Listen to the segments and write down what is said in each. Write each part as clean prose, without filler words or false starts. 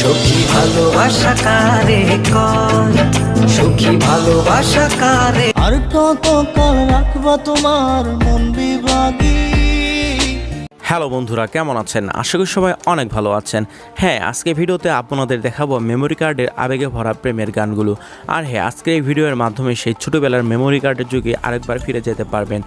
সখী ভালোবাসা কারে কয়, সখী ভালোবাসা কারে। আর কত কাল রাখবা তোমার মন বিভাগী। হ্যালো বন্ধুরা, কেমন আছেন? আশা করি সবাই অনেক ভালো আছেন। হ্যাঁ, আজকে ভিডিওতে আপনাদের দেখাবো মেমোরি কার্ডের আবেগে ভরা প্রেমের গানগুলো। আর হ্যাঁ, আজকের এই ভিডিওর মাধ্যমে সেই ছোটবেলার মেমোরি কার্ডের যুগে আরেকবার ফিরে যেতে পারবেন।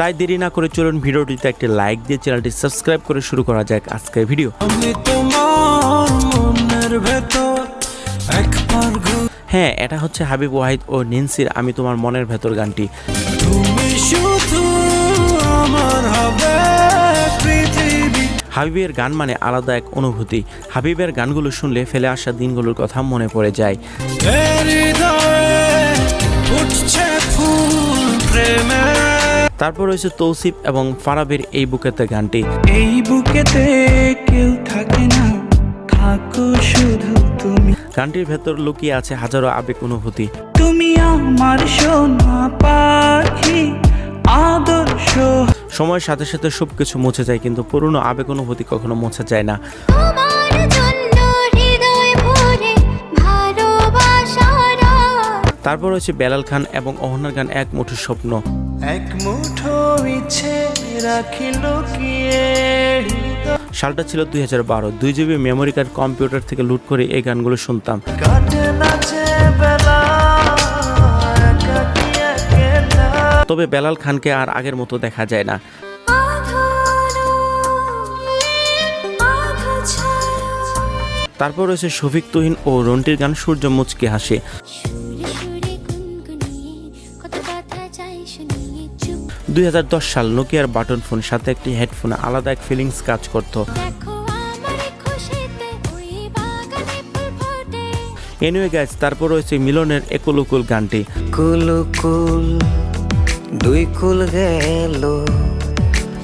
তাই দেরি না করে চলুন ভিডিওটিতে একটি লাইক দিয়ে চ্যানেলটি সাবস্ক্রাইব করে শুরু করা যাক আজকের ভিডিও। হ্যাঁ, এটা হচ্ছে হাবিব ওয়াহিদ ও নিন্সির আমি তোমার মনের ভেতর গানটি। হাবিবের গান মানে আলাদা এক অনুভূতি। হাবিবের গানগুলো শুনলে ফেলে আসা দিনগুলোর কথা মনে পড়ে যায়। তারপর রয়েছে তৌসিফ এবং ফারাবের এই বুকেতে গানটি। এই বুকেতে কেউ থাকে না, থাকো শুধু তুমি। গানটির ভেতর লুকিয়ে আছে হাজারো আবেগ অনুভূতি। তুমি আমার সোনা পাখি, আদর্শ। সময়ের সাথে সাথে সবকিছু মুছে যায়, কিন্তু পুরনো আবেগ অনুভূতি কখনো মুছে যায় না। তারপর রয়েছে বেলাল খান এবং অহনার গান এক মুঠো স্বপ্ন। এক মুঠো ইচ্ছে রাখি লুকিয়ে। সালটা ছিল 2012। 2 GB মেমোরি কার্ড কম্পিউটার থেকে লুট করে এই গানগুলো শুনতাম। তবে বেলাল খানকে আর আগের মতো দেখা যায় না। তারপর রয়েছে শফিক তুহিন ও রন্টির গান সূর্য মুচকি হাসে। 2010 সাল নোকিয়ার বাটন ফোন সাথে একটি হেডফোনে আলাদা এক ফিলিংস কাজ করত। এনিওয়ে গাইস, তারপর রয়েছে মিলনের একুলুকুল গানটি। কুলুকুল দুই কুল গেল।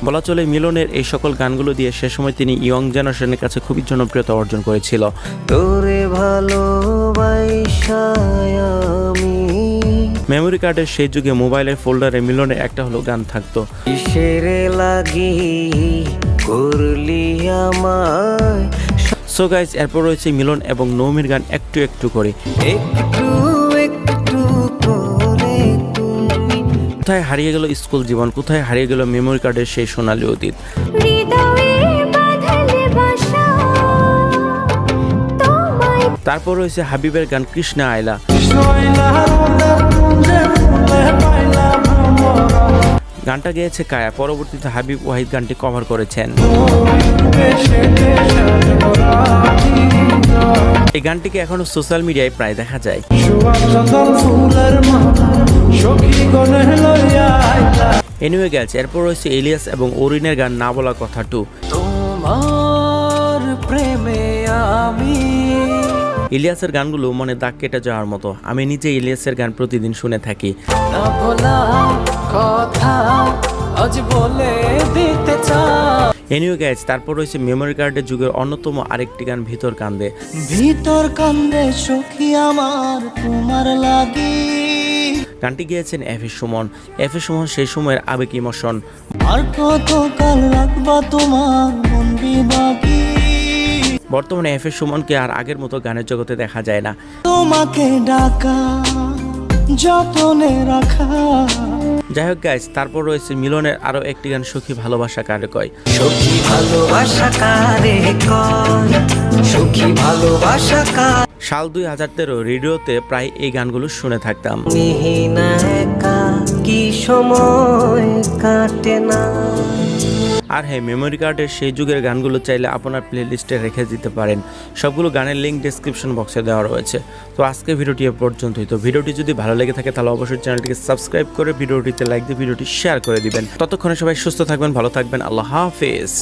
বলা চলে মিলনের এই সকল গানগুলো দিয়ে সে সময় তিনি ইয়ং জেনারেশনের কাছে খুবই জনপ্রিয়তা অর্জন করেছিল। তোরে ভালোবাসা আমি। মেমোরি কার্ডের সেই যুগে মোবাইলের ফোল্ডারে মিলনের একটা হলো গান থাকতো। কিসেরে লাগি করলি আমায়। সো গাইস, এরপর রয়েছে মিলন এবং নৌমির গান একটু একটু করে। একটু একটু করে তুমি। কোথায় হারিয়ে গেল স্কুল জীবন, কোথায় হারিয়ে গেল মেমোরি কার্ডের সেই সোনালী অতীত। তারপর রয়েছে হাবিবের গান কৃষ্ণা আইলা। গানটা গেয়েছে কায়া, পরবর্তীতে হাবিব ওয়াহিদ গানটি কভার করেছেন। এই গানটিকে এখনো সোশ্যাল মিডিয়ায় প্রায় দেখা যায়। এনিওয়ে গেছে, এরপর রয়েছে ইলিয়াস এবং ওরিনের গান না বলা কথা 2। তোমার প্রেমে আমি। ইলিয়াসের গানগুলো মনে দাগ কেটে যাওয়ার মতো। আমি নিজে ইলিয়াসের গান প্রতিদিন শুনে থাকি। না বলা কথা আজ বলে দিতে চাই। এনিওয়ে গাইস, তারপর রয়েছে মেমোরি কার্ডের যুগের অন্যতম আরেকটি গান ভিতর কান্দে। ভিতর কান্দে সখী আমার তোমার লাগি। গানটি গেয়েছেন এফ এ সুমন। এফ এ সুমন সেই সময়ের আবেগ ইমোশন। আর কত কাল রাখবা তোমার মন বিভাগী। বর্তমানে এফ এ সুমনকে আর আগের মতো গানের জগতে দেখা যায় না। তোমাকে ডাকা যতনে রাখা। যাই হোক গাইস, তারপর রয়েছে মিলনের আরো একটি গান সখী ভালোবাসা কারে কয়। সখী ভালোবাসা কারে কয়, সখী ভালোবাসা কারে। সাল 2013 রেডিওতে প্রায় এই গানগুলো শুনে থাকতাম। মিহিনা একা কি সময় কাটে না। আর হ্যাঁ, মেমোরি কার্ডের সেই যুগের গানগুলো চাইলে আপনার প্লে লিস্টে রেখে দিতে পারেন। সবগুলো গানের লিঙ্ক ডেসক্রিপশন বক্সে দেওয়া রয়েছে। তো আজকে ভিডিওটি এ পর্যন্তই। তো ভিডিওটি যদি ভালো লেগে থাকে তাহলে অবশ্যই চ্যানেলটিকে সাবস্ক্রাইব করে ভিডিওটিতে লাইক দিয়ে ভিডিওটি শেয়ার করে দিবেন। ততক্ষণে সবাই সুস্থ থাকবেন, ভালো থাকবেন। আল্লাহ হাফেজ।